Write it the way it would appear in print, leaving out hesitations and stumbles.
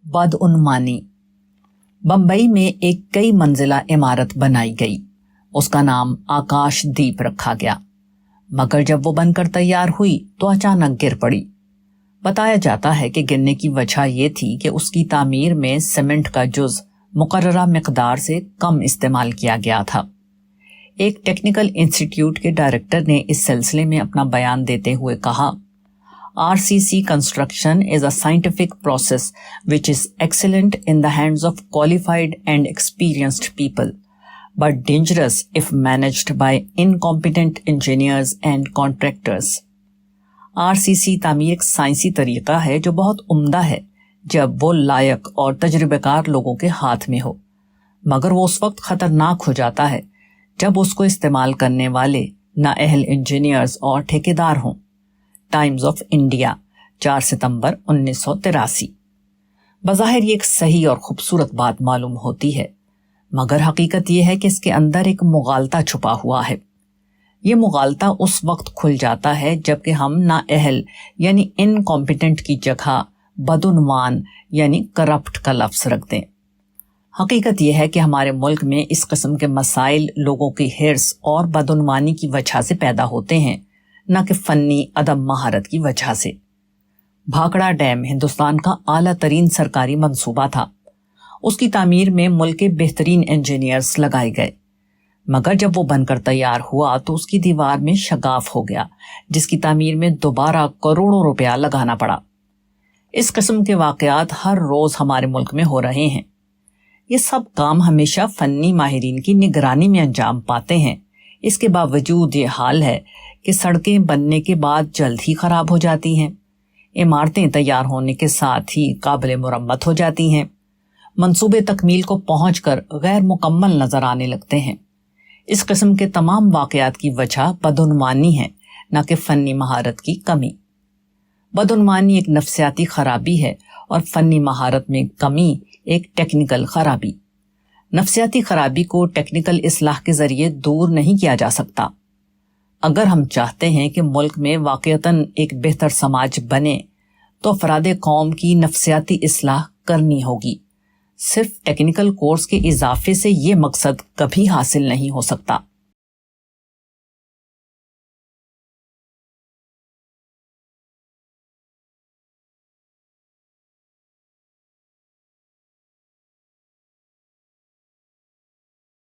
بدعنوانی۔ بمبئی میں ایک کئی منزلہ عمارت بنائی گئی، اس کا نام آکاش دیپ رکھا گیا، مگر جب وہ بن کر تیار ہوئی تو اچانک گر پڑی۔ بتایا جاتا ہے کہ گرنے کی وجہ یہ تھی کہ اس کی تعمیر میں سیمنٹ کا جز مقررہ مقدار سے کم استعمال کیا گیا تھا۔ ایک ٹیکنیکل انسٹیٹیوٹ کے ڈائریکٹر نے اس سلسلے میں اپنا بیان دیتے ہوئے کہا، RCC construction is a scientific process which is excellent in the hands of qualified and experienced people, but dangerous if managed by incompetent engineers and contractors. RCC تعمیر ایک سائنسی طریقہ ہے جو بہت عمدہ ہے جب وہ لائق اور تجربہ کار لوگوں کے ہاتھ میں ہو، مگر وہ اس وقت خطرناک ہو جاتا ہے جب اس کو استعمال کرنے والے نااہل انجینئرز اور ٹھیکیدار ہوں۔ ٹائمز آف انڈیا، 4 ستمبر 1983۔ بظاہر یہ ایک صحیح اور خوبصورت بات معلوم ہوتی ہے، مگر حقیقت یہ ہے کہ اس کے اندر ایک مغالطہ چھپا ہوا ہے۔ یہ مغالطہ اس وقت کھل جاتا ہے جبکہ ہم نااہل یعنی انکمپیٹنٹ کی جگہ بدعنوان یعنی کرپٹ کا لفظ رکھ دیں۔ حقیقت یہ ہے کہ ہمارے ملک میں اس قسم کے مسائل لوگوں کی حرص اور بدعنوانی کی وجہ سے پیدا ہوتے ہیں، نہ کہ فنی عدم مہارت کی وجہ سے۔ بھاکڑا ڈیم ہندوستان کا اعلیٰ ترین سرکاری منصوبہ تھا۔ اس کی تعمیر میں ملک کے بہترین انجینئرز لگائے گئے، مگر جب وہ بن کر تیار ہوا تو اس کی دیوار میں شگاف ہو گیا، جس کی تعمیر میں دوبارہ کروڑوں روپیہ لگانا پڑا۔ اس قسم کے واقعات ہر روز ہمارے ملک میں ہو رہے ہیں۔ یہ سب کام ہمیشہ فنی ماہرین کی نگرانی میں انجام پاتے ہیں۔ اس کے باوجود یہ حال ہے کہ سڑکیں بننے کے بعد جلد ہی خراب ہو جاتی ہیں، عمارتیں تیار ہونے کے ساتھ ہی قابل مرمت ہو جاتی ہیں، منصوبے تکمیل کو پہنچ کر غیر مکمل نظر آنے لگتے ہیں۔ اس قسم کے تمام واقعات کی وجہ بدعنوانی ہے، نہ کہ فنی مہارت کی کمی۔ بدعنوانی ایک نفسیاتی خرابی ہے اور فنی مہارت میں کمی ایک ٹیکنیکل خرابی۔ نفسیاتی خرابی کو ٹیکنیکل اصلاح کے ذریعے دور نہیں کیا جا سکتا۔ اگر ہم چاہتے ہیں کہ ملک میں واقعتاً ایک بہتر سماج بنے تو افراد قوم کی نفسیاتی اصلاح کرنی ہوگی۔ صرف ٹیکنیکل کورس کے اضافے سے یہ مقصد کبھی حاصل نہیں ہو سکتا۔